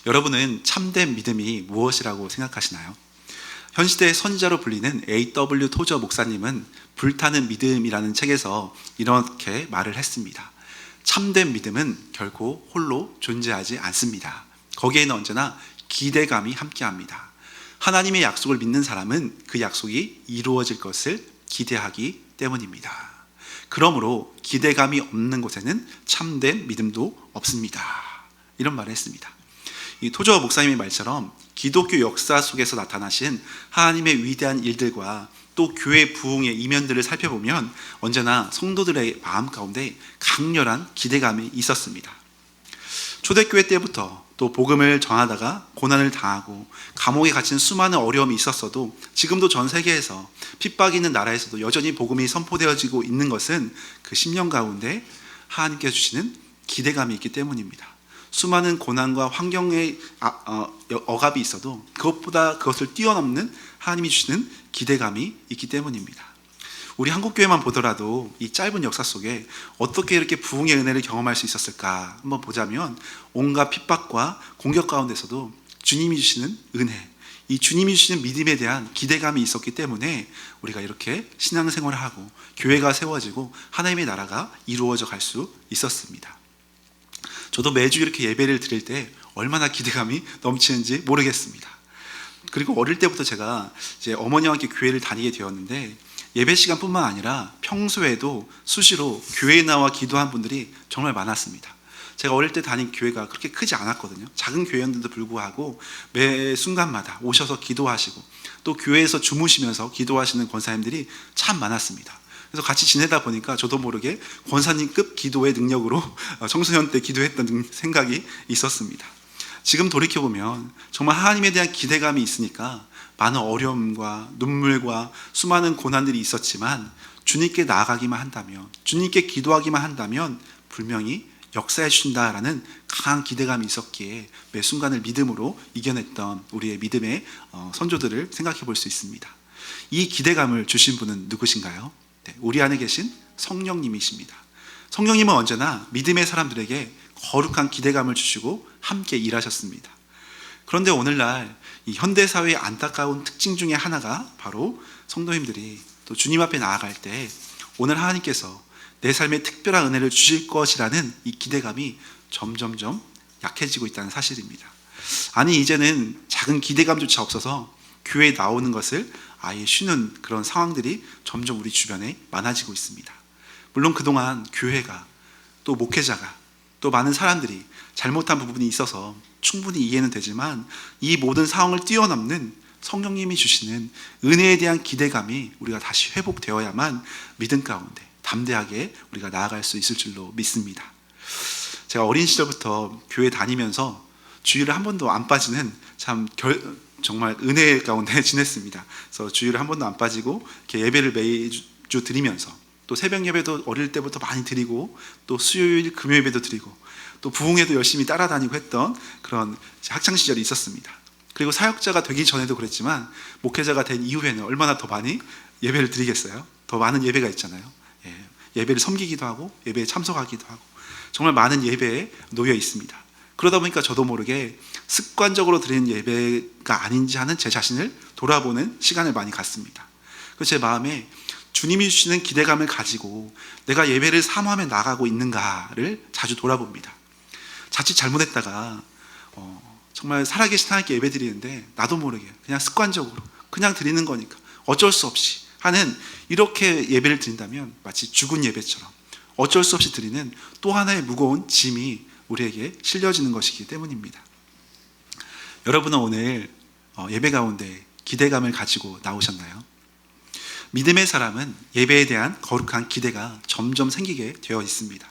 여러분은 참된 믿음이 무엇이라고 생각하시나요? 현 시대의 선지자로 불리는 A.W. 토저 목사님은 불타는 믿음이라는 책에서 이렇게 말을 했습니다. 참된 믿음은 결코 홀로 존재하지 않습니다. 거기에는 언제나 기대감이 함께합니다. 하나님의 약속을 믿는 사람은 그 약속이 이루어질 것을 기대하기 때문입니다. 그러므로 기대감이 없는 곳에는 참된 믿음도 없습니다. 이런 말을 했습니다. 이 토저 목사님의 말처럼 기독교 역사 속에서 나타나신 하나님의 위대한 일들과 또 교회 부흥의 이면들을 살펴보면 언제나 성도들의 마음 가운데 강렬한 기대감이 있었습니다. 초대교회 때부터 또 복음을 전하다가 고난을 당하고 감옥에 갇힌 수많은 어려움이 있었어도 지금도 전 세계에서 핍박이 있는 나라에서도 여전히 복음이 선포되어지고 있는 것은 그 10년 가운데 하나님께서 주시는 기대감이 있기 때문입니다. 수많은 고난과 환경의 억압이 있어도 그것을 뛰어넘는 하나님이 주시는 기대감이 있기 때문입니다. 우리 한국교회만 보더라도 이 짧은 역사 속에 어떻게 이렇게 부흥의 은혜를 경험할 수 있었을까 한번 보자면 온갖 핍박과 공격 가운데서도 주님이 주시는 은혜, 이 주님이 주시는 믿음에 대한 기대감이 있었기 때문에 우리가 이렇게 신앙생활을 하고 교회가 세워지고 하나님의 나라가 이루어져 갈 수 있었습니다. 저도 매주 이렇게 예배를 드릴 때 얼마나 기대감이 넘치는지 모르겠습니다. 그리고 어릴 때부터 제가 이제 어머니와 함께 교회를 다니게 되었는데 예배 시간뿐만 아니라 평소에도 수시로 교회에 나와 기도한 분들이 정말 많았습니다. 제가 어릴 때 다닌 교회가 그렇게 크지 않았거든요. 작은 교회였는데도 불구하고 매 순간마다 오셔서 기도하시고 또 교회에서 주무시면서 기도하시는 권사님들이 참 많았습니다. 그래서 같이 지내다 보니까 저도 모르게 권사님급 기도의 능력으로 청소년 때 기도했던 생각이 있었습니다. 지금 돌이켜보면 정말 하나님에 대한 기대감이 있으니까 많은 어려움과 눈물과 수많은 고난들이 있었지만 주님께 나아가기만 한다면, 주님께 기도하기만 한다면 분명히 역사해 주신다라는 강한 기대감이 있었기에 매 순간을 믿음으로 이겨냈던 우리의 믿음의 선조들을 생각해 볼 수 있습니다. 이 기대감을 주신 분은 누구신가요? 우리 안에 계신 성령님이십니다. 성령님은 언제나 믿음의 사람들에게 거룩한 기대감을 주시고 함께 일하셨습니다. 그런데 오늘날 이 현대사회의 안타까운 특징 중에 하나가 바로 성도님들이 또 주님 앞에 나아갈 때 오늘 하나님께서 내 삶에 특별한 은혜를 주실 것이라는 이 기대감이 점점점 약해지고 있다는 사실입니다. 아니 이제는 작은 기대감조차 없어서 교회에 나오는 것을 아예 쉬는 그런 상황들이 점점 우리 주변에 많아지고 있습니다. 물론 그동안 교회가 또 목회자가 또 많은 사람들이 잘못한 부분이 있어서 충분히 이해는 되지만 이 모든 상황을 뛰어넘는 성령님이 주시는 은혜에 대한 기대감이 우리가 다시 회복되어야만 믿음 가운데 담대하게 우리가 나아갈 수 있을 줄로 믿습니다. 제가 어린 시절부터 교회 다니면서 주일을 한 번도 안 빠지는 정말 은혜 가운데 지냈습니다. 그래서 주일을 한 번도 안 빠지고 이렇게 예배를 매주 드리면서 또 새벽 예배도 어릴 때부터 많이 드리고 또 수요일 금요 예배도 드리고 또 부흥회도 열심히 따라다니고 했던 그런 학창 시절이 있었습니다. 그리고 사역자가 되기 전에도 그랬지만 목회자가 된 이후에는 얼마나 더 많이 예배를 드리겠어요? 더 많은 예배가 있잖아요. 예배를 섬기기도 하고 예배에 참석하기도 하고 정말 많은 예배에 놓여 있습니다. 그러다 보니까 저도 모르게 습관적으로 드리는 예배가 아닌지 하는 제 자신을 돌아보는 시간을 많이 갖습니다. 그래서 제 마음에 주님이 주시는 기대감을 가지고 내가 예배를 사모하며 나가고 있는가를 자주 돌아봅니다. 자칫 잘못했다가 정말 살아계신 하나님께 예배 드리는데 나도 모르게 그냥 습관적으로 그냥 드리는 거니까 어쩔 수 없이 하는 이렇게 예배를 드린다면 마치 죽은 예배처럼 어쩔 수 없이 드리는 또 하나의 무거운 짐이 우리에게 실려지는 것이기 때문입니다. 여러분은 오늘 예배 가운데 기대감을 가지고 나오셨나요? 믿음의 사람은 예배에 대한 거룩한 기대가 점점 생기게 되어 있습니다.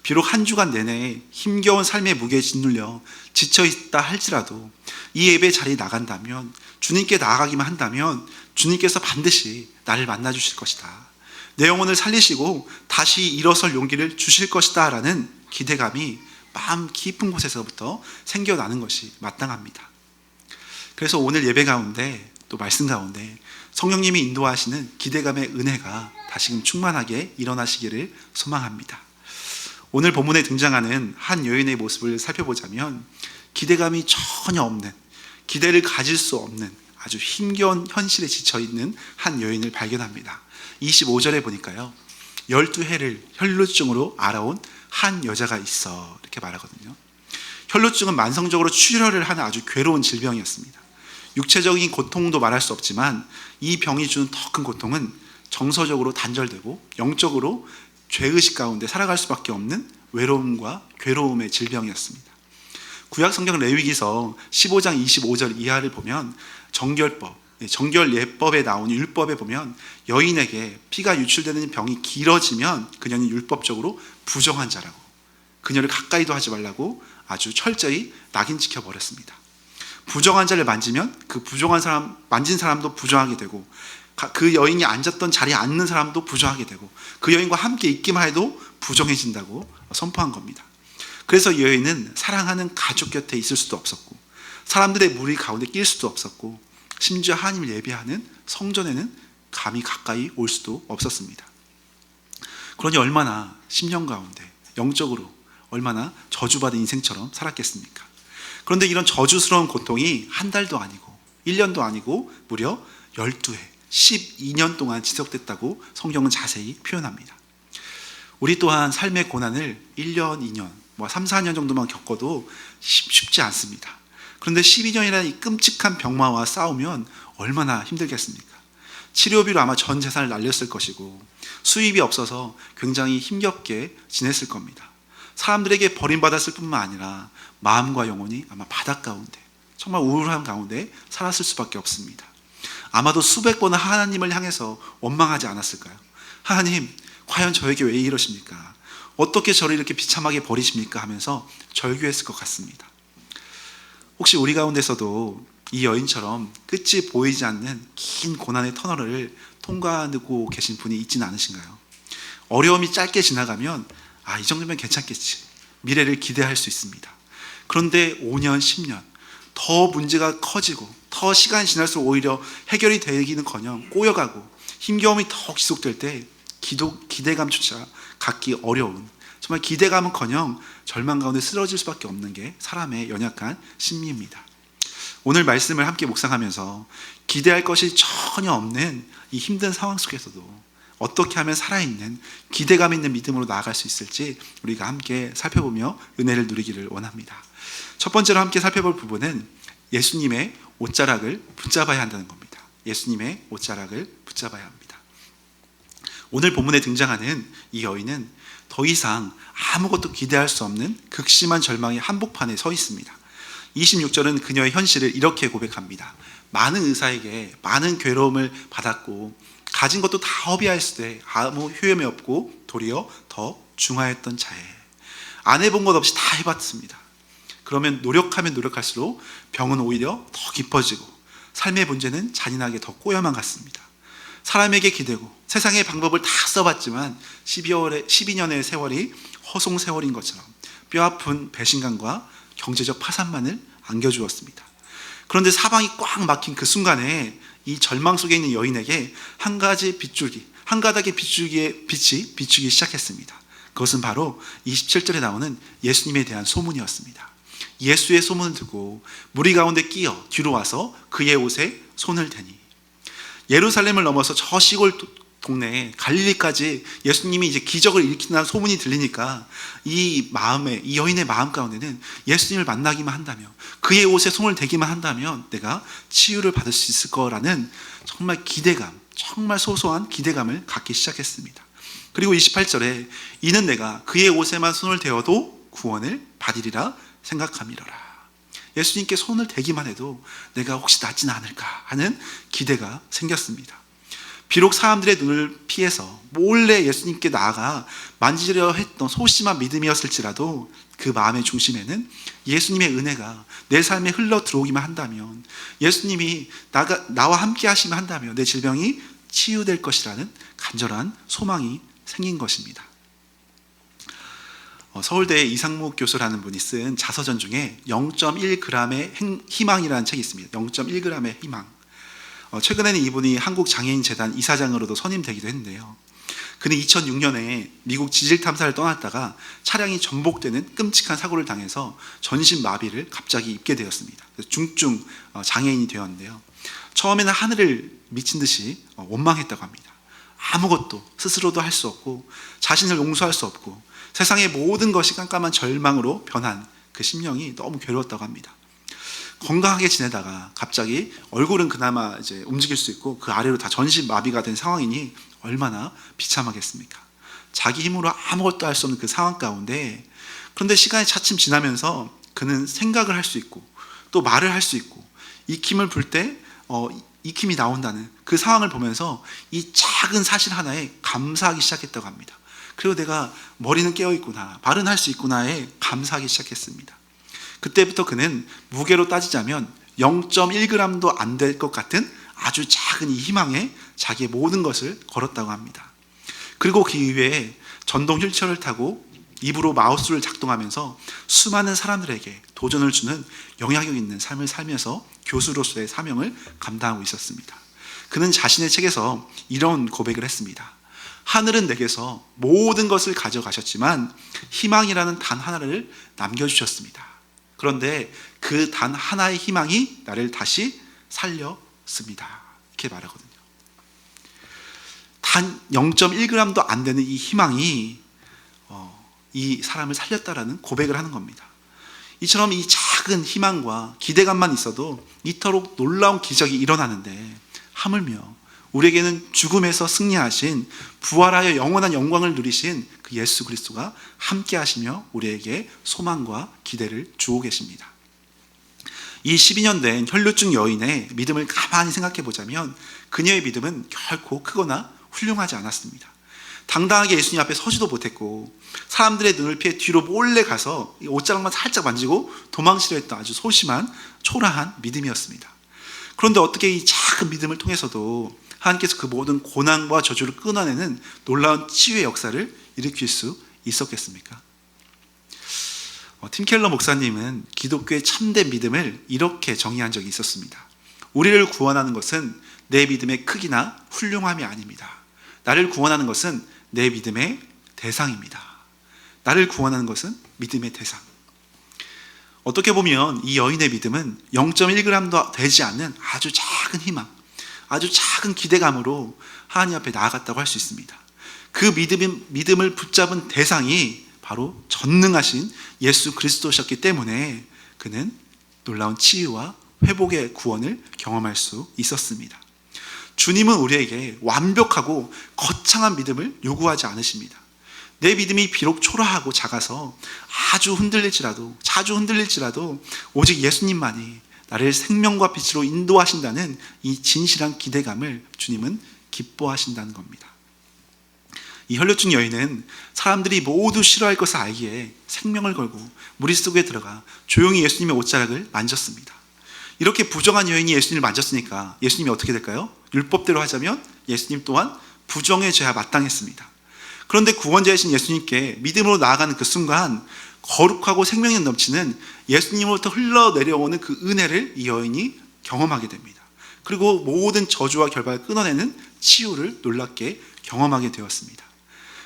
비록 한 주간 내내 힘겨운 삶의 무게에 짓눌려 지쳐있다 할지라도 이 예배 자리에 나간다면 주님께 나아가기만 한다면 주님께서 반드시 나를 만나주실 것이다. 내 영혼을 살리시고 다시 일어설 용기를 주실 것이다 라는 기대감이 마음 깊은 곳에서부터 생겨나는 것이 마땅합니다. 그래서 오늘 예배 가운데 또 말씀 가운데 성령님이 인도하시는 기대감의 은혜가 다시금 충만하게 일어나시기를 소망합니다. 오늘 본문에 등장하는 한 여인의 모습을 살펴보자면 기대감이 전혀 없는, 기대를 가질 수 없는 아주 힘겨운 현실에 지쳐있는 한 여인을 발견합니다. 25절에 보니까요, 12해를 혈루증으로 알아온 한 여자가 있어, 이렇게 말하거든요. 혈루증은 만성적으로 출혈을 하는 아주 괴로운 질병이었습니다. 육체적인 고통도 말할 수 없지만 이 병이 주는 더 큰 고통은 정서적으로 단절되고 영적으로 죄의식 가운데 살아갈 수밖에 없는 외로움과 괴로움의 질병이었습니다. 구약 성경 레위기서 15장 25절 이하를 보면 정결법, 정결예법에 나오는 율법에 보면 여인에게 피가 유출되는 병이 길어지면 그녀는 율법적으로 부정한 자라고, 그녀를 가까이도 하지 말라고 아주 철저히 낙인 지켜버렸습니다. 부정한 자를 만지면 그 부정한 사람, 만진 사람도 부정하게 되고, 그 여인이 앉았던 자리에 앉는 사람도 부정하게 되고, 그 여인과 함께 있기만 해도 부정해진다고 선포한 겁니다. 그래서 이 여인은 사랑하는 가족 곁에 있을 수도 없었고, 사람들의 무리 가운데 낄 수도 없었고, 심지어 하나님을 예배하는 성전에는 감히 가까이 올 수도 없었습니다. 그러니 얼마나 10년 가운데 영적으로 얼마나 저주받은 인생처럼 살았겠습니까? 그런데 이런 저주스러운 고통이 한 달도 아니고 1년도 아니고 무려 12해, 12년 동안 지속됐다고 성경은 자세히 표현합니다. 우리 또한 삶의 고난을 1년, 2년, 3, 4년 정도만 겪어도 쉽지 않습니다. 그런데 12년이라는 이 끔찍한 병마와 싸우면 얼마나 힘들겠습니까? 치료비로 아마 전 재산을 날렸을 것이고, 수입이 없어서 굉장히 힘겹게 지냈을 겁니다. 사람들에게 버림받았을 뿐만 아니라 마음과 영혼이 아마 바닥 가운데, 정말 우울한 가운데 살았을 수밖에 없습니다. 아마도 수백 번은 하나님을 향해서 원망하지 않았을까요? 하나님, 과연 저에게 왜 이러십니까? 어떻게 저를 이렇게 비참하게 버리십니까? 하면서 절규했을 것 같습니다. 혹시 우리 가운데서도 이 여인처럼 끝이 보이지 않는 긴 고난의 터널을 통과하고 계신 분이 있지는 않으신가요? 어려움이 짧게 지나가면 이 정도면 괜찮겠지, 미래를 기대할 수 있습니다. 그런데 5년, 10년 더 문제가 커지고 더 시간이 지날수록 오히려 해결이 되기는커녕 꼬여가고 힘겨움이 더욱 지속될 때 기대감조차 갖기 어려운, 정말 기대감은커녕 절망 가운데 쓰러질 수밖에 없는 게 사람의 연약한 심리입니다. 오늘 말씀을 함께 묵상하면서 기대할 것이 전혀 없는 이 힘든 상황 속에서도 어떻게 하면 살아있는 기대감 있는 믿음으로 나아갈 수 있을지 우리가 함께 살펴보며 은혜를 누리기를 원합니다. 첫 번째로 함께 살펴볼 부분은 예수님의 옷자락을 붙잡아야 한다는 겁니다. 예수님의 옷자락을 붙잡아야 합니다. 오늘 본문에 등장하는 이 여인은 더 이상 아무것도 기대할 수 없는 극심한 절망의 한복판에 서 있습니다. 26절은 그녀의 현실을 이렇게 고백합니다. 많은 의사에게 많은 괴로움을 받았고 가진 것도 다 허비하였을 때 아무 효험이 없고 도리어 더 중하였던 자에, 안 해본 것 없이 다 해봤습니다. 그러면 노력하면 노력할수록 병은 오히려 더 깊어지고 삶의 문제는 잔인하게 더 꼬여만 갔습니다. 사람에게 기대고 세상의 방법을 다 써봤지만 12년의 세월이 허송 세월인 것처럼 뼈아픈 배신감과 경제적 파산만을 안겨주었습니다. 그런데 사방이 꽉 막힌 그 순간에 이 절망 속에 있는 여인에게 한 가지 빗줄기, 한 가닥의 빗줄기의 빛이 비추기 시작했습니다. 그것은 바로 27절에 나오는 예수님에 대한 소문이었습니다. 예수의 소문을 듣고 무리 가운데 끼어 뒤로 와서 그의 옷에 손을 대니, 예루살렘을 넘어서 저 시골 동네에 갈릴리까지 예수님이 이제 기적을 일으킨다는 소문이 들리니까 이 여인의 마음 가운데는 예수님을 만나기만 한다면, 그의 옷에 손을 대기만 한다면 내가 치유를 받을 수 있을 거라는 정말 기대감, 정말 소소한 기대감을 갖기 시작했습니다. 그리고 28절에 이는 내가 그의 옷에만 손을 대어도 구원을 받으리라 생각함이로라. 예수님께 손을 대기만 해도 내가 혹시 낫지는 않을까 하는 기대가 생겼습니다. 비록 사람들의 눈을 피해서 몰래 예수님께 나아가 만지려 했던 소심한 믿음이었을지라도 그 마음의 중심에는 예수님의 은혜가 내 삶에 흘러 들어오기만 한다면, 예수님이 나와 함께 하시면 한다면 내 질병이 치유될 것이라는 간절한 소망이 생긴 것입니다. 서울대 이상묵 교수라는 분이 쓴 자서전 중에 0.1g의 희망이라는 책이 있습니다. 0.1g의 희망. 최근에는 이분이 한국장애인재단 이사장으로도 선임되기도 했는데요. 그는 2006년에 미국 지질 탐사를 떠났다가 차량이 전복되는 끔찍한 사고를 당해서 전신 마비를 갑자기 입게 되었습니다. 중증 장애인이 되었는데요. 처음에는 하늘을 미친 듯이 원망했다고 합니다. 아무것도 스스로도 할 수 없고 자신을 용서할 수 없고 세상의 모든 것이 깜깜한 절망으로 변한 그 심령이 너무 괴로웠다고 합니다. 건강하게 지내다가 갑자기 얼굴은 그나마 이제 움직일 수 있고 그 아래로 다 전신 마비가 된 상황이니 얼마나 비참하겠습니까? 자기 힘으로 아무것도 할 수 없는 그 상황 가운데, 그런데 시간이 차츰 지나면서 그는 생각을 할 수 있고 또 말을 할 수 있고 익힘을 불 때 익힘이 나온다는 그 상황을 보면서 이 작은 사실 하나에 감사하기 시작했다고 합니다. 그리고 내가 머리는 깨어있구나, 말은 할 수 있구나에 감사하기 시작했습니다. 그때부터 그는 무게로 따지자면 0.1g도 안 될 것 같은 아주 작은 이 희망에 자기의 모든 것을 걸었다고 합니다. 그리고 그 이후에 전동 휠체어를 타고 입으로 마우스를 작동하면서 수많은 사람들에게 도전을 주는 영향력 있는 삶을 살면서 교수로서의 사명을 감당하고 있었습니다. 그는 자신의 책에서 이런 고백을 했습니다. 하늘은 내게서 모든 것을 가져가셨지만 희망이라는 단 하나를 남겨주셨습니다. 그런데 그 단 하나의 희망이 나를 다시 살렸습니다. 이렇게 말하거든요. 단 0.1g도 안 되는 이 희망이 이 사람을 살렸다라는 고백을 하는 겁니다. 이처럼 이 작은 희망과 기대감만 있어도 이토록 놀라운 기적이 일어나는데, 하물며 우리에게는 죽음에서 승리하신 부활하여 영원한 영광을 누리신 그 예수 그리스도가 함께 하시며 우리에게 소망과 기대를 주고 계십니다. 이 12년 된 혈루증 여인의 믿음을 가만히 생각해 보자면 그녀의 믿음은 결코 크거나 훌륭하지 않았습니다. 당당하게 예수님 앞에 서지도 못했고 사람들의 눈을 피해 뒤로 몰래 가서 옷자락만 살짝 만지고 도망치려 했던 아주 소심한 초라한 믿음이었습니다. 그런데 어떻게 이 작은 믿음을 통해서도 하나님께서 그 모든 고난과 저주를 끊어내는 놀라운 치유의 역사를 일으킬 수 있었겠습니까? 팀 켈러 목사님은 기독교의 참된 믿음을 이렇게 정의한 적이 있었습니다. 우리를 구원하는 것은 내 믿음의 크기나 훌륭함이 아닙니다. 나를 구원하는 것은 내 믿음의 대상입니다. 나를 구원하는 것은 믿음의 대상. 어떻게 보면 이 여인의 믿음은 0.1g도 되지 않는 아주 작은 희망, 아주 작은 기대감으로 하나님 앞에 나아갔다고 할 수 있습니다. 그 믿음을 붙잡은 대상이 바로 전능하신 예수 그리스도셨기 때문에 그는 놀라운 치유와 회복의 구원을 경험할 수 있었습니다. 주님은 우리에게 완벽하고 거창한 믿음을 요구하지 않으십니다. 내 믿음이 비록 초라하고 작아서 자주 흔들릴지라도 오직 예수님만이 나를 생명과 빛으로 인도하신다는 이 진실한 기대감을 주님은 기뻐하신다는 겁니다. 이 혈루증 여인은 사람들이 모두 싫어할 것을 알기에 생명을 걸고 무리 속에 들어가 조용히 예수님의 옷자락을 만졌습니다. 이렇게 부정한 여인이 예수님을 만졌으니까 예수님이 어떻게 될까요? 율법대로 하자면 예수님 또한 부정의 죄가 마땅했습니다. 그런데 구원자이신 예수님께 믿음으로 나아가는 그 순간 거룩하고 생명이 넘치는 예수님으로부터 흘러내려오는 그 은혜를 이 여인이 경험하게 됩니다. 그리고 모든 저주와 결박을 끊어내는 치유를 놀랍게 경험하게 되었습니다.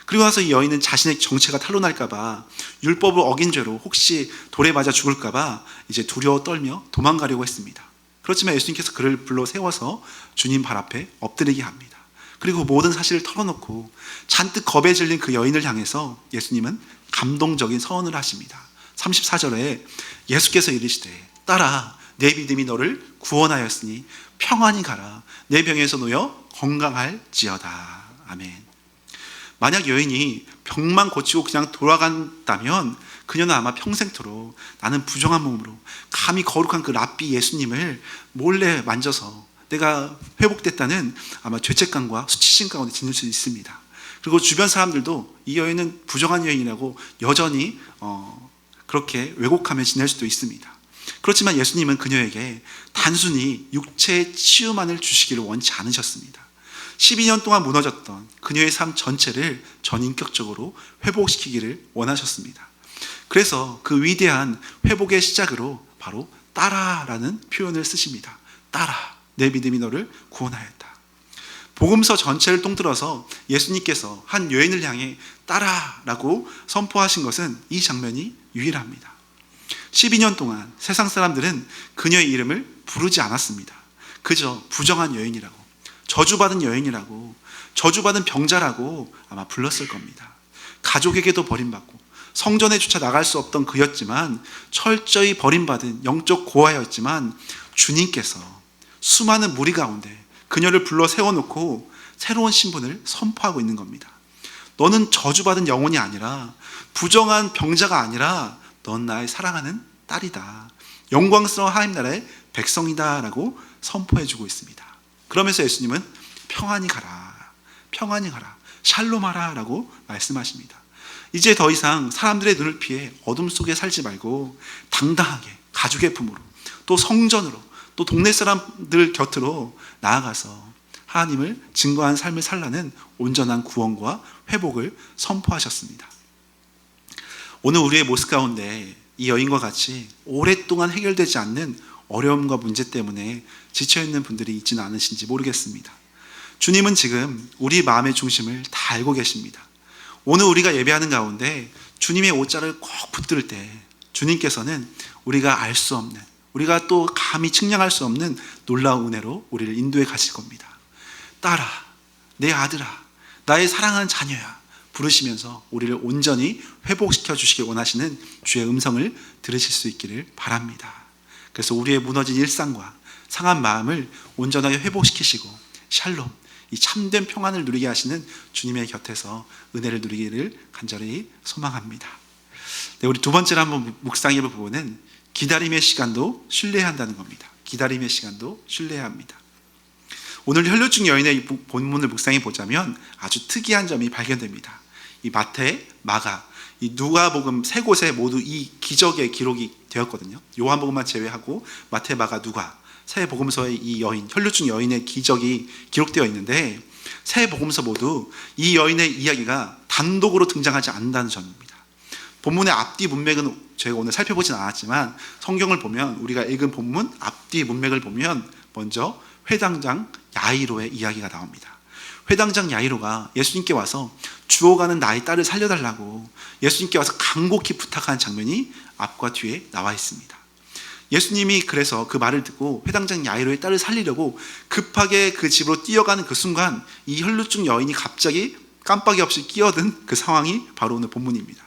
그리고 나서 이 여인은 자신의 정체가 탄로날까봐, 율법을 어긴 죄로 혹시 돌에 맞아 죽을까봐 이제 두려워 떨며 도망가려고 했습니다. 그렇지만 예수님께서 그를 불러 세워서 주님 발 앞에 엎드리게 합니다. 그리고 모든 사실을 털어놓고 잔뜩 겁에 질린 그 여인을 향해서 예수님은 감동적인 서언을 하십니다. 34절에 예수께서 이르시되 딸아 내 믿음이 너를 구원하였으니 평안히 가라. 내 병에서 놓여 건강할지어다. 아멘. 만약 여인이 병만 고치고 그냥 돌아간다면 그녀는 아마 평생토록 나는 부정한 몸으로 감히 거룩한 그 랍비 예수님을 몰래 만져서 내가 회복됐다는 아마 죄책감과 수치심 가운데 지낼 수 있습니다. 그리고 주변 사람들도 이 여인은 부정한 여인이라고 여전히 그렇게 왜곡하며 지낼 수도 있습니다. 그렇지만 예수님은 그녀에게 단순히 육체의 치유만을 주시기를 원치 않으셨습니다. 12년 동안 무너졌던 그녀의 삶 전체를 전인격적으로 회복시키기를 원하셨습니다. 그래서 그 위대한 회복의 시작으로 바로 딸아라는 표현을 쓰십니다. 딸아, 내 믿음이 너를 구원하였다. 복음서 전체를 통틀어서 예수님께서 한 여인을 향해 따라라고 선포하신 것은 이 장면이 유일합니다. 12년 동안 세상 사람들은 그녀의 이름을 부르지 않았습니다. 그저 부정한 여인이라고, 저주받은 여인이라고, 저주받은 병자라고 아마 불렀을 겁니다. 가족에게도 버림받고 성전에조차 나갈 수 없던 그였지만, 철저히 버림받은 영적 고아였지만, 주님께서 수많은 무리 가운데 그녀를 불러 세워놓고 새로운 신분을 선포하고 있는 겁니다. 너는 저주받은 영혼이 아니라, 부정한 병자가 아니라, 넌 나의 사랑하는 딸이다, 영광스러운 하나님 나라의 백성이다 라고 선포해주고 있습니다. 그러면서 예수님은 평안히 가라, 평안히 가라, 샬롬하라 라고 말씀하십니다. 이제 더 이상 사람들의 눈을 피해 어둠 속에 살지 말고 당당하게 가족의 품으로, 또 성전으로, 또 동네 사람들 곁으로 나아가서 하나님을 증거한 삶을 살라는 온전한 구원과 회복을 선포하셨습니다. 오늘 우리의 모습 가운데 이 여인과 같이 오랫동안 해결되지 않는 어려움과 문제 때문에 지쳐있는 분들이 있지는 않으신지 모르겠습니다. 주님은 지금 우리 마음의 중심을 다 알고 계십니다. 오늘 우리가 예배하는 가운데 주님의 옷자를 꼭 붙들 때 주님께서는 우리가 알 수 없는, 우리가 또 감히 측량할 수 없는 놀라운 은혜로 우리를 인도해 가실 겁니다. 딸아, 내 아들아, 나의 사랑하는 자녀야 부르시면서 우리를 온전히 회복시켜 주시길 원하시는 주의 음성을 들으실 수 있기를 바랍니다. 그래서 우리의 무너진 일상과 상한 마음을 온전하게 회복시키시고 샬롬, 이 참된 평안을 누리게 하시는 주님의 곁에서 은혜를 누리기를 간절히 소망합니다. 네, 우리 두 번째로 한번 묵상해 볼 부분은 기다림의 시간도 신뢰해야 한다는 겁니다. 기다림의 시간도 신뢰해야 합니다. 오늘 혈류증 여인의 본문을 묵상해 보자면 아주 특이한 점이 발견됩니다. 이 마태, 마가, 이 누가복음 세 곳에 모두 이 기적의 기록이 되었거든요. 요한복음만 제외하고 마태, 마가, 누가 세 복음서에 이 여인, 혈류증 여인의 기적이 기록되어 있는데, 세 복음서 모두 이 여인의 이야기가 단독으로 등장하지 않는다는 점입니다. 본문의 앞뒤 문맥은 제가 오늘 살펴보진 않았지만, 성경을 보면, 우리가 읽은 본문 앞뒤 문맥을 보면 먼저 회당장 야이로의 이야기가 나옵니다. 회당장 야이로가 예수님께 와서 죽어가는 나의 딸을 살려달라고 예수님께 와서 간곡히 부탁하는 장면이 앞과 뒤에 나와 있습니다. 예수님이 그래서 그 말을 듣고 회당장 야이로의 딸을 살리려고 급하게 그 집으로 뛰어가는 그 순간, 이 혈루증 여인이 갑자기 깜빡이 없이 끼어든 그 상황이 바로 오늘 본문입니다.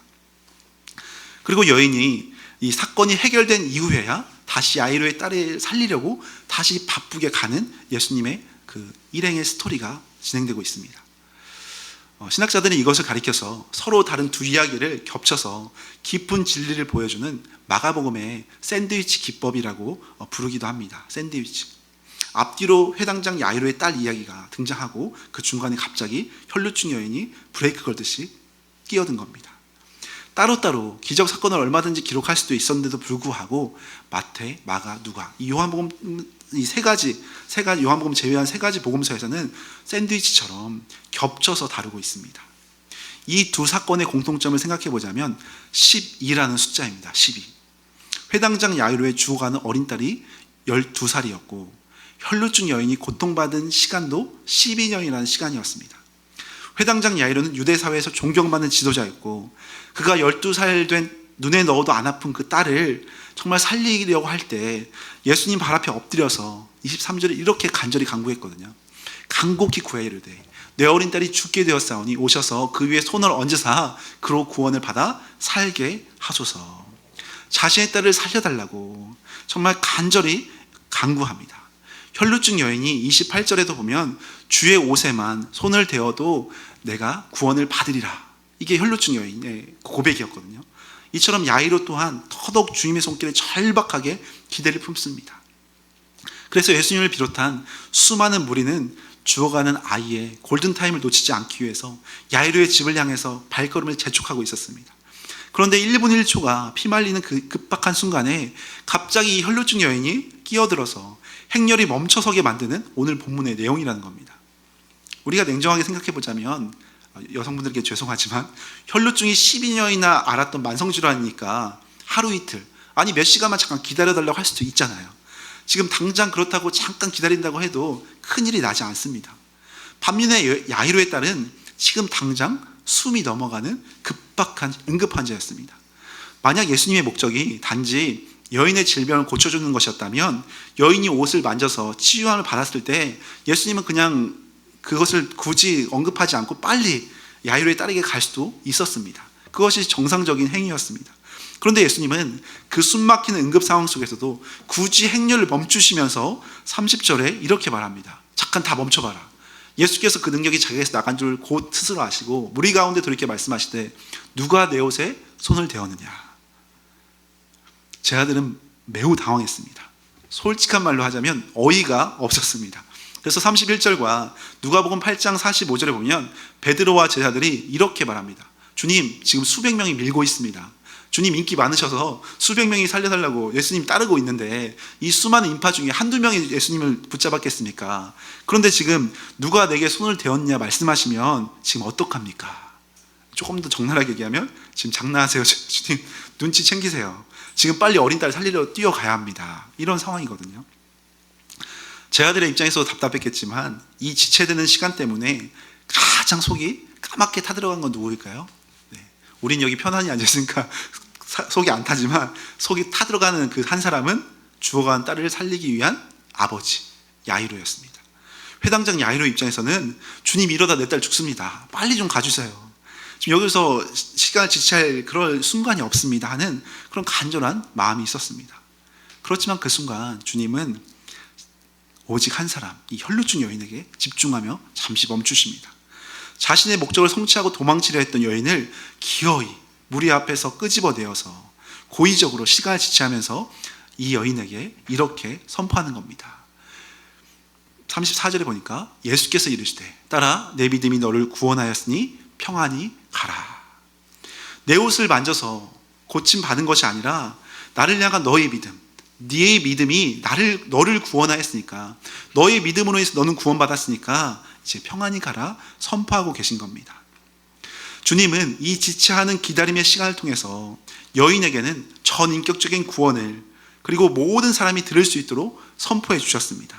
그리고 여인이 이 사건이 해결된 이후에야 다시 야이로의 딸을 살리려고 다시 바쁘게 가는 예수님의 그 일행의 스토리가 진행되고 있습니다. 신학자들은 이것을 가리켜서 서로 다른 두 이야기를 겹쳐서 깊은 진리를 보여주는 마가복음의 샌드위치 기법이라고 부르기도 합니다. 샌드위치. 앞뒤로 회당장 야이로의 딸 이야기가 등장하고 그 중간에 갑자기 혈루증 여인이 브레이크 걸듯이 끼어든 겁니다. 따로따로 기적 사건을 얼마든지 기록할 수도 있었는데도 불구하고 마태, 마가, 누가, 이 요한복음 이 세 가지 요한복음 제외한 세 가지 복음서에서는 샌드위치처럼 겹쳐서 다루고 있습니다. 이 두 사건의 공통점을 생각해 보자면 12라는 숫자입니다. 12. 회당장 야이로의 죽어가는 어린 딸이 12살이었고 혈루증 여인이 고통받은 시간도 12년이라는 시간이었습니다. 회당장 야이로는 유대 사회에서 존경받는 지도자였고, 그가 12살 된 눈에 넣어도 안 아픈 그 딸을 정말 살리려고 할 때 예수님 발 앞에 엎드려서 23절에 이렇게 간절히 간구했거든요. 간곡히 구하여 이르되 내 어린 딸이 죽게 되었사오니 오셔서 그 위에 손을 얹으사 그로 구원을 받아 살게 하소서. 자신의 딸을 살려달라고 정말 간절히 간구합니다. 혈루증 여인이 28절에도 보면 주의 옷에만 손을 대어도 내가 구원을 받으리라, 이게 혈루증 여인의 고백이었거든요. 이처럼 야이로 또한 더더욱 주님의 손길에 절박하게 기대를 품습니다. 그래서 예수님을 비롯한 수많은 무리는 죽어가는 아이의 골든타임을 놓치지 않기 위해서 야이로의 집을 향해서 발걸음을 재촉하고 있었습니다. 그런데 1분 1초가 피말리는 그 급박한 순간에 갑자기 이 혈루증 여인이 끼어들어서 행렬이 멈춰서게 만드는 오늘 본문의 내용이라는 겁니다. 우리가 냉정하게 생각해 보자면, 여성분들께 죄송하지만 혈루증이 12년이나 앓았던 만성질환이니까 하루 이틀, 아니 몇 시간만 잠깐 기다려달라고 할 수도 있잖아요. 지금 당장 그렇다고 잠깐 기다린다고 해도 큰일이 나지 않습니다. 반면에 야이로의 딸은 지금 당장 숨이 넘어가는 급박한 응급환자였습니다. 만약 예수님의 목적이 단지 여인의 질병을 고쳐주는 것이었다면 여인이 옷을 만져서 치유함을 받았을 때 예수님은 그냥 그것을 굳이 언급하지 않고 빨리 야이로의 딸에게 갈 수도 있었습니다. 그것이 정상적인 행위였습니다. 그런데 예수님은 그 숨막히는 응급 상황 속에서도 굳이 행렬을 멈추시면서 30절에 이렇게 말합니다. 잠깐 다 멈춰봐라. 예수께서 그 능력이 자기에게서 나간 줄 곧 스스로 아시고 무리 가운데 이렇게 말씀하시되 누가 내 옷에 손을 대었느냐. 제 아들은 매우 당황했습니다. 솔직한 말로 하자면 어이가 없었습니다. 그래서 31절과 누가복음 8장 45절에 보면 베드로와 제자들이 이렇게 말합니다. 주님, 지금 수백 명이 밀고 있습니다. 주님 인기 많으셔서 수백 명이 살려달라고 예수님 따르고 있는데 이 수많은 인파 중에 한두 명이 예수님을 붙잡았겠습니까? 그런데 지금 누가 내게 손을 대었냐 말씀하시면 지금 어떡합니까? 조금 더 적나라하게 얘기하면 지금 장난하세요. 주님 눈치 챙기세요. 지금 빨리 어린 딸 살리러 뛰어가야 합니다. 이런 상황이거든요. 제 아들의 입장에서 답답했겠지만 이 지체되는 시간 때문에 가장 속이 까맣게 타들어간 건 누구일까요? 네. 우린 여기 편안히 앉아있으니까 속이 안 타지만 속이 타들어가는 그 한 사람은 죽어간 딸을 살리기 위한 아버지 야이로였습니다. 회당장 야이로 입장에서는 주님 이러다 내 딸 죽습니다. 빨리 좀 가주세요. 지금 여기서 시간을 지체할 그럴 순간이 없습니다 하는 그런 간절한 마음이 있었습니다. 그렇지만 그 순간 주님은 오직 한 사람, 이 혈루증 여인에게 집중하며 잠시 멈추십니다. 자신의 목적을 성취하고 도망치려 했던 여인을 기어이 무리 앞에서 끄집어내어서 고의적으로 시간을 지체하면서 이 여인에게 이렇게 선포하는 겁니다. 34절에 보니까 예수께서 이르시되 딸아 내 믿음이 너를 구원하였으니 평안히 가라. 내 옷을 만져서 고침받은 것이 아니라 나를 향한 너의 믿음, 네의 믿음이 너를 구원하였으니까 너의 믿음으로 해서 너는 구원받았으니까 이제 평안히 가라 선포하고 계신 겁니다. 주님은 이 지체하는 기다림의 시간을 통해서 여인에게는 전인격적인 구원을 그리고 모든 사람이 들을 수 있도록 선포해 주셨습니다.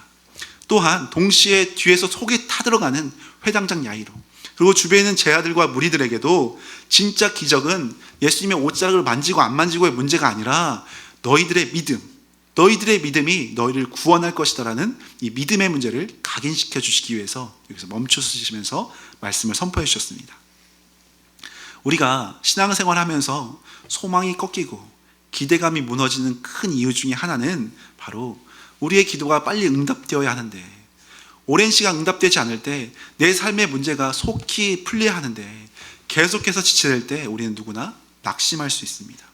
또한 동시에 뒤에서 속에 타들어가는 회당장 야이로 그리고 주변에 있는 제 아들과 무리들에게도 진짜 기적은 예수님의 옷자락을 만지고 안 만지고의 문제가 아니라 너희들의 믿음이 너희를 구원할 것이다라는 이 믿음의 문제를 각인시켜 주시기 위해서 여기서 멈추시면서 말씀을 선포해 주셨습니다. 우리가 신앙생활을 하면서 소망이 꺾이고 기대감이 무너지는 큰 이유 중에 하나는 바로 우리의 기도가 빨리 응답되어야 하는데 오랜 시간 응답되지 않을 때 내 삶의 문제가 속히 풀려야 하는데 계속해서 지체될 때 우리는 누구나 낙심할 수 있습니다.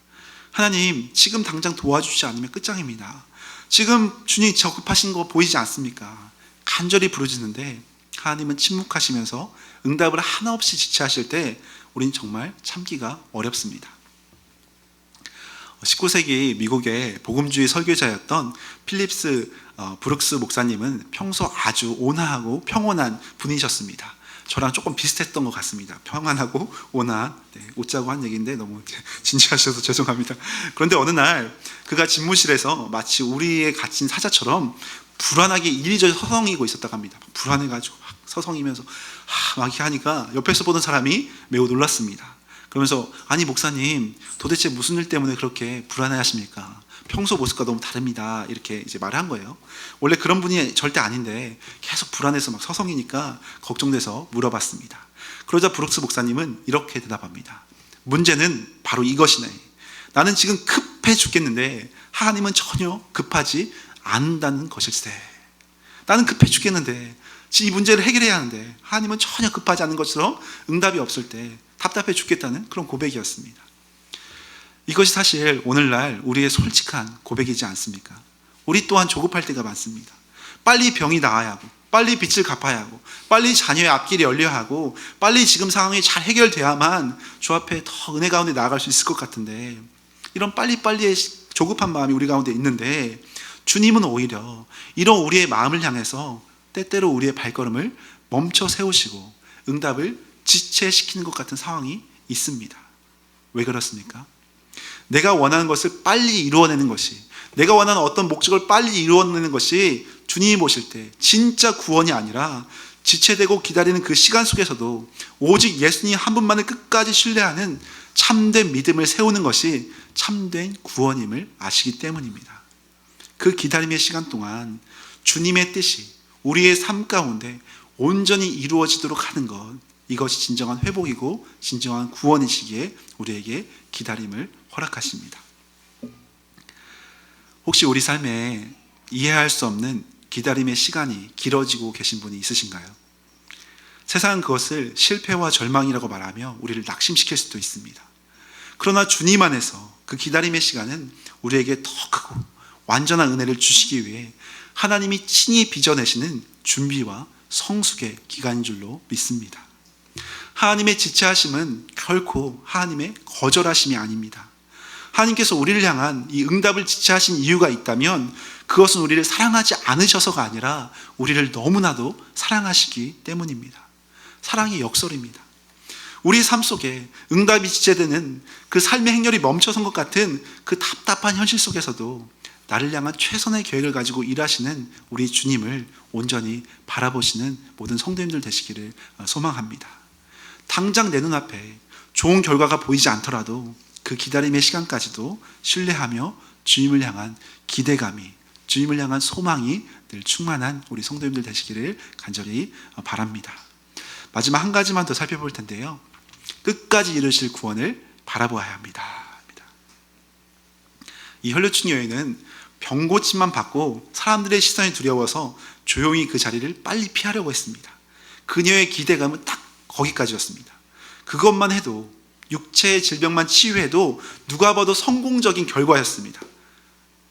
하나님 지금 당장 도와주지 않으면 끝장입니다. 지금 주님 적급하신 거 보이지 않습니까? 간절히 부르짖는데 하나님은 침묵하시면서 응답을 하나 없이 지체하실 때 우린 정말 참기가 어렵습니다. 19세기 미국의 복음주의 설교자였던 필립스 브룩스 목사님은 평소 아주 온화하고 평온한 분이셨습니다. 저랑 조금 비슷했던 것 같습니다. 평안하고 온화한, 웃자고 한 얘기인데 너무 진지하셔서 죄송합니다. 그런데 어느 날 그가 집무실에서 마치 우리의 갇힌 사자처럼 불안하게 이리저리 서성이고 있었다고 합니다. 불안해가지고 막 서성이면서 막 이렇게 하니까 옆에서 보던 사람이 매우 놀랐습니다. 그러면서 아니 목사님 도대체 무슨 일 때문에 그렇게 불안해하십니까? 평소 모습과 너무 다릅니다. 이렇게 이제 말을 한 거예요. 원래 그런 분이 절대 아닌데 계속 불안해서 막 서성이니까 걱정돼서 물어봤습니다. 그러자 브룩스 목사님은 이렇게 대답합니다. 문제는 바로 이것이네. 나는 지금 급해 죽겠는데 하나님은 전혀 급하지 않는다는 것일세. 나는 급해 죽겠는데 이 문제를 해결해야 하는데 하나님은 전혀 급하지 않은 것처럼 응답이 없을 때 답답해 죽겠다는 그런 고백이었습니다. 이것이 사실 오늘날 우리의 솔직한 고백이지 않습니까? 우리 또한 조급할 때가 많습니다. 빨리 병이 나아야 하고 빨리 빚을 갚아야 하고 빨리 자녀의 앞길이 열려야 하고 빨리 지금 상황이 잘 해결돼야만 주 앞에 더 은혜 가운데 나아갈 수 있을 것 같은데 이런 빨리빨리의 조급한 마음이 우리 가운데 있는데 주님은 오히려 이런 우리의 마음을 향해서 때때로 우리의 발걸음을 멈춰 세우시고 응답을 지체시키는 것 같은 상황이 있습니다. 왜 그렇습니까? 내가 원하는 것을 빨리 이루어내는 것이 내가 원하는 어떤 목적을 빨리 이루어내는 것이 주님이 보실 때 진짜 구원이 아니라 지체되고 기다리는 그 시간 속에서도 오직 예수님 한 분만을 끝까지 신뢰하는 참된 믿음을 세우는 것이 참된 구원임을 아시기 때문입니다. 그 기다림의 시간 동안 주님의 뜻이 우리의 삶 가운데 온전히 이루어지도록 하는 것, 이것이 진정한 회복이고 진정한 구원이시기에 우리에게 기다림을 허락하십니다. 혹시 우리 삶에 이해할 수 없는 기다림의 시간이 길어지고 계신 분이 있으신가요? 세상은 그것을 실패와 절망이라고 말하며 우리를 낙심시킬 수도 있습니다. 그러나 주님 안에서 그 기다림의 시간은 우리에게 더 크고 완전한 은혜를 주시기 위해 하나님이 친히 빚어내시는 준비와 성숙의 기간인 줄로 믿습니다. 하나님의 지체하심은 결코 하나님의 거절하심이 아닙니다. 하나님께서 우리를 향한 이 응답을 지체하신 이유가 있다면 그것은 우리를 사랑하지 않으셔서가 아니라 우리를 너무나도 사랑하시기 때문입니다. 사랑이 역설입니다. 우리 삶 속에 응답이 지체되는 그 삶의 행렬이 멈춰선 것 같은 그 답답한 현실 속에서도 나를 향한 최선의 계획을 가지고 일하시는 우리 주님을 온전히 바라보시는 모든 성도님들 되시기를 소망합니다. 당장 내 눈앞에 좋은 결과가 보이지 않더라도 그 기다림의 시간까지도 신뢰하며 주님을 향한 기대감이, 주님을 향한 소망이 늘 충만한 우리 성도님들 되시기를 간절히 바랍니다. 마지막 한 가지만 더 살펴볼 텐데요. 끝까지 이루실 구원을 바라보아야 합니다. 이 혈류증 여인은 병고침만 받고 사람들의 시선이 두려워서 조용히 그 자리를 빨리 피하려고 했습니다. 그녀의 기대감은 딱 거기까지였습니다. 그것만 해도, 육체의 질병만 치유해도 누가 봐도 성공적인 결과였습니다.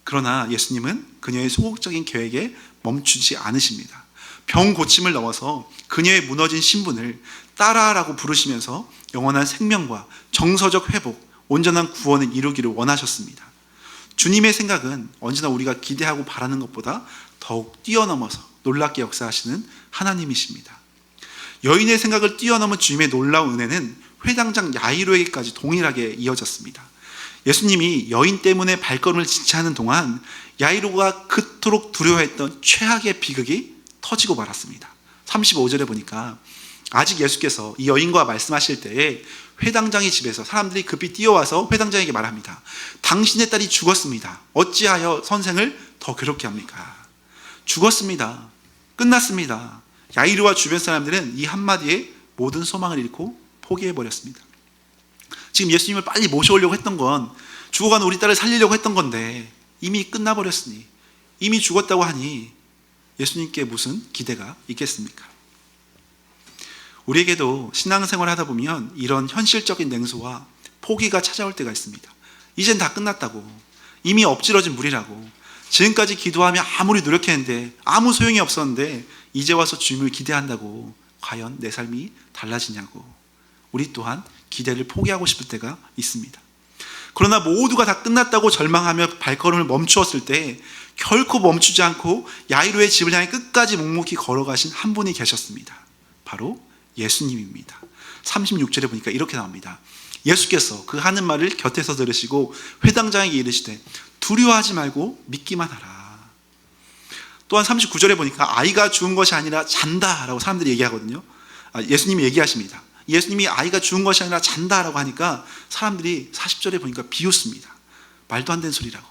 그러나 예수님은 그녀의 소극적인 계획에 멈추지 않으십니다. 병 고침을 넘어서 그녀의 무너진 신분을 따라라고 부르시면서 영원한 생명과 정서적 회복, 온전한 구원을 이루기를 원하셨습니다. 주님의 생각은 언제나 우리가 기대하고 바라는 것보다 더욱 뛰어넘어서 놀랍게 역사하시는 하나님이십니다. 여인의 생각을 뛰어넘은 주님의 놀라운 은혜는 회당장 야이로에게까지 동일하게 이어졌습니다. 예수님이 여인 때문에 발걸음을 지체하는 동안 야이로가 그토록 두려워했던 최악의 비극이 터지고 말았습니다. 35절에 보니까 아직 예수께서 이 여인과 말씀하실 때에 회당장의 집에서 사람들이 급히 뛰어와서 회당장에게 말합니다. 당신의 딸이 죽었습니다. 어찌하여 선생을 더 괴롭게 합니까? 죽었습니다. 끝났습니다. 야이로와 주변 사람들은 이 한마디에 모든 소망을 잃고 포기해버렸습니다. 지금 예수님을 빨리 모셔오려고 했던 건 죽어간 우리 딸을 살리려고 했던 건데 이미 끝나버렸으니, 이미 죽었다고 하니 예수님께 무슨 기대가 있겠습니까? 우리에게도 신앙생활을 하다 보면 이런 현실적인 냉소와 포기가 찾아올 때가 있습니다. 이젠 다 끝났다고, 이미 엎질러진 물이라고, 지금까지 기도하며 아무리 노력했는데 아무 소용이 없었는데 이제 와서 주님을 기대한다고 과연 내 삶이 달라지냐고, 우리 또한 기대를 포기하고 싶을 때가 있습니다. 그러나 모두가 다 끝났다고 절망하며 발걸음을 멈추었을 때 결코 멈추지 않고 야이로의 집을 향해 끝까지 묵묵히 걸어가신 한 분이 계셨습니다. 바로 예수님입니다. 36절에 보니까 이렇게 나옵니다. 예수께서 그 하는 말을 곁에서 들으시고 회당장에게 이르시되 두려워하지 말고 믿기만 하라. 또한 39절에 보니까 아이가 죽은 것이 아니라 잔다라고 사람들이 얘기하거든요. 예수님이 얘기하십니다. 예수님이 아이가 죽은 것이 아니라 잔다라고 하니까 사람들이 40절에 보니까 비웃습니다. 말도 안 되는 소리라고.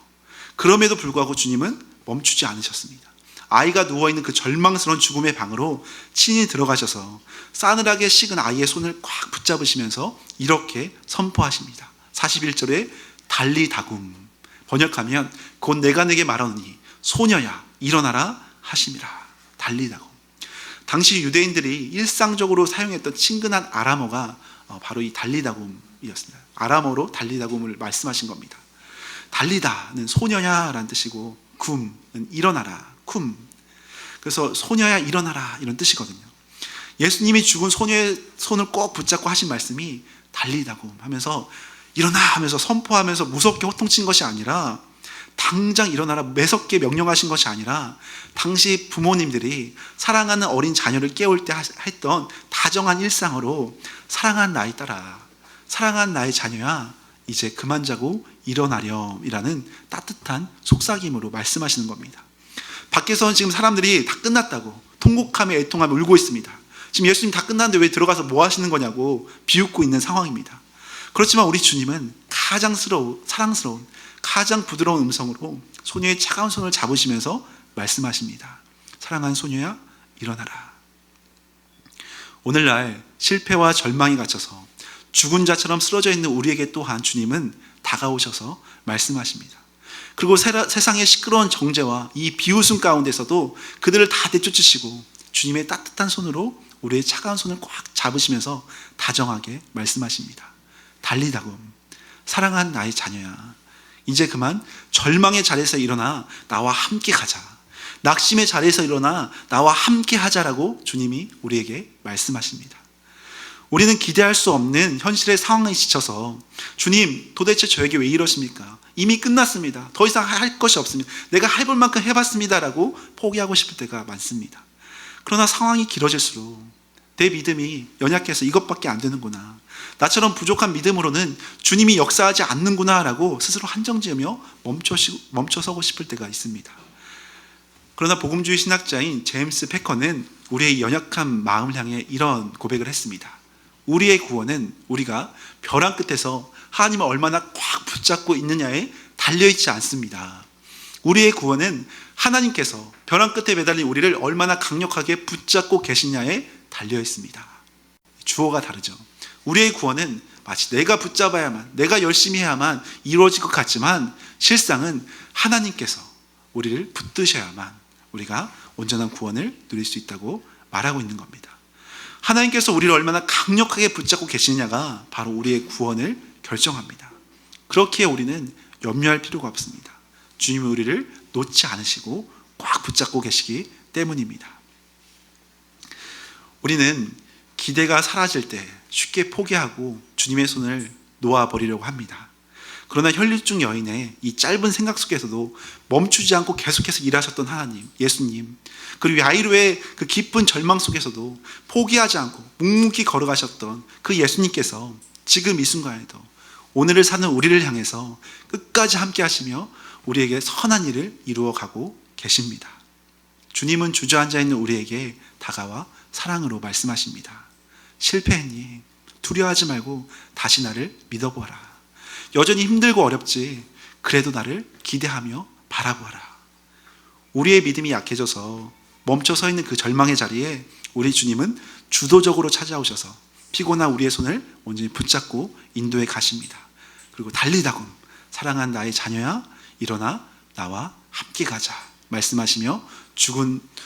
그럼에도 불구하고 주님은 멈추지 않으셨습니다. 아이가 누워있는 그 절망스러운 죽음의 방으로 친히 들어가셔서 싸늘하게 식은 아이의 손을 꽉 붙잡으시면서 이렇게 선포하십니다. 41절에 달리다굼, 번역하면 곧 내가 내게 말하노니 소녀야 일어나라 하심이라. 달리다굼. 당시 유대인들이 일상적으로 사용했던 친근한 아람어가 바로 이 달리다굼이었습니다. 아람어로 달리다굼을 말씀하신 겁니다. 달리다는 소녀야 라는 뜻이고 굼은 일어나라, 쿰. 그래서 소녀야 일어나라 이런 뜻이거든요. 예수님이 죽은 소녀의 손을 꼭 붙잡고 하신 말씀이 달리다굼 하면서 일어나 하면서 선포하면서 무섭게 호통친 것이 아니라, 당장 일어나라 매섭게 명령하신 것이 아니라, 당시 부모님들이 사랑하는 어린 자녀를 깨울 때 했던 다정한 일상으로 사랑하는 나의 딸아, 사랑하는 나의 자녀야 이제 그만 자고 일어나렴이라는 따뜻한 속삭임으로 말씀하시는 겁니다. 밖에서는 지금 사람들이 다 끝났다고, 통곡하며 애통하며 울고 있습니다. 지금 예수님 다 끝났는데 왜 들어가서 뭐 하시는 거냐고 비웃고 있는 상황입니다. 그렇지만 우리 주님은 가장 사랑스러운 가장 부드러운 음성으로 소녀의 차가운 손을 잡으시면서 말씀하십니다. 사랑하는 소녀야, 일어나라. 오늘날 실패와 절망이 갇혀서 죽은 자처럼 쓰러져 있는 우리에게 또한 주님은 다가오셔서 말씀하십니다. 그리고 세상의 시끄러운 정죄와 이 비웃음 가운데서도 그들을 다 내쫓으시고 주님의 따뜻한 손으로 우리의 차가운 손을 꽉 잡으시면서 다정하게 말씀하십니다. 달리다금, 사랑한 나의 자녀야, 이제 그만 절망의 자리에서 일어나 나와 함께 가자. 낙심의 자리에서 일어나 나와 함께 하자라고 주님이 우리에게 말씀하십니다. 우리는 기대할 수 없는 현실의 상황에 지쳐서 주님, 도대체 저에게 왜 이러십니까? 이미 끝났습니다. 더 이상 할 것이 없습니다. 내가 해볼 만큼 해봤습니다라고 포기하고 싶을 때가 많습니다. 그러나 상황이 길어질수록 내 믿음이 연약해서 이것밖에 안 되는구나, 나처럼 부족한 믿음으로는 주님이 역사하지 않는구나 라고 스스로 한정지으며 멈춰서고 싶을 때가 있습니다. 그러나 복음주의 신학자인 제임스 패커는 우리의 연약한 마음을 향해 이런 고백을 했습니다. 우리의 구원은 우리가 벼랑 끝에서 하나님을 얼마나 꽉 붙잡고 있느냐에 달려있지 않습니다. 우리의 구원은 하나님께서 벼랑 끝에 매달린 우리를 얼마나 강력하게 붙잡고 계시냐에 달려있습니다. 주어가 다르죠. 우리의 구원은 마치 내가 붙잡아야만, 내가 열심히 해야만 이루어질 것 같지만 실상은 하나님께서 우리를 붙드셔야만 우리가 온전한 구원을 누릴 수 있다고 말하고 있는 겁니다. 하나님께서 우리를 얼마나 강력하게 붙잡고 계시느냐가 바로 우리의 구원을 결정합니다. 그렇기에 우리는 염려할 필요가 없습니다. 주님이 우리를 놓지 않으시고 꽉 붙잡고 계시기 때문입니다. 우리는 기대가 사라질 때 쉽게 포기하고 주님의 손을 놓아버리려고 합니다. 그러나 혈류증 여인의 이 짧은 생각 속에서도 멈추지 않고 계속해서 일하셨던 하나님, 예수님, 그리고 야이로의 그 깊은 절망 속에서도 포기하지 않고 묵묵히 걸어가셨던 그 예수님께서 지금 이 순간에도 오늘을 사는 우리를 향해서 끝까지 함께 하시며 우리에게 선한 일을 이루어가고 계십니다. 주님은 주저앉아 있는 우리에게 다가와 사랑으로 말씀하십니다. 실패했니? 두려워하지 말고 다시 나를 믿어보아라. 여전히 힘들고 어렵지, 그래도 나를 기대하며 바라보아라. 우리의 믿음이 약해져서 멈춰 서 있는 그 절망의 자리에 우리 주님은 주도적으로 찾아오셔서 피곤한 우리의 손을 온전히 붙잡고 인도해 가십니다. 그리고 달리다금, 사랑한 나의 자녀야, 일어나 나와 함께 가자 말씀하시며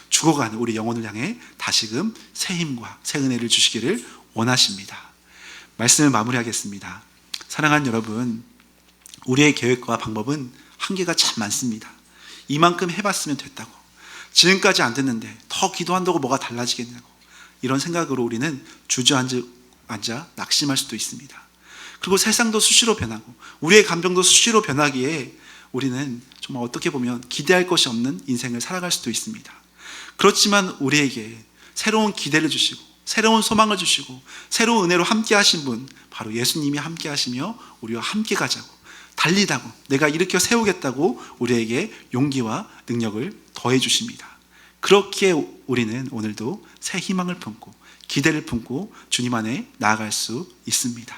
죽어가는 우리 영혼을 향해 다시금 새 힘과 새 은혜를 주시기를 원하십니다. 말씀을 마무리하겠습니다. 사랑하는 여러분, 우리의 계획과 방법은 한계가 참 많습니다. 이만큼 해봤으면 됐다고, 지금까지 안 됐는데 더 기도한다고 뭐가 달라지겠냐고, 이런 생각으로 우리는 주저앉아 낙심할 수도 있습니다. 그리고 세상도 수시로 변하고 우리의 감정도 수시로 변하기에 우리는 정말 어떻게 보면 기대할 것이 없는 인생을 살아갈 수도 있습니다. 그렇지만 우리에게 새로운 기대를 주시고 새로운 소망을 주시고 새로운 은혜로 함께 하신 분, 바로 예수님이 함께 하시며 우리와 함께 가자고, 달리다고, 내가 일으켜 세우겠다고 우리에게 용기와 능력을 더해 주십니다. 그렇기에 우리는 오늘도 새 희망을 품고 기대를 품고 주님 안에 나아갈 수 있습니다.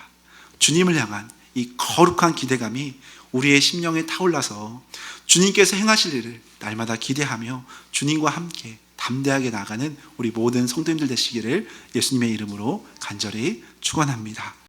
주님을 향한 이 거룩한 기대감이 우리의 심령에 타올라서 주님께서 행하실 일을 날마다 기대하며 주님과 함께 담대하게 나가는 우리 모든 성도님들 되시기를 예수님의 이름으로 간절히 축원합니다.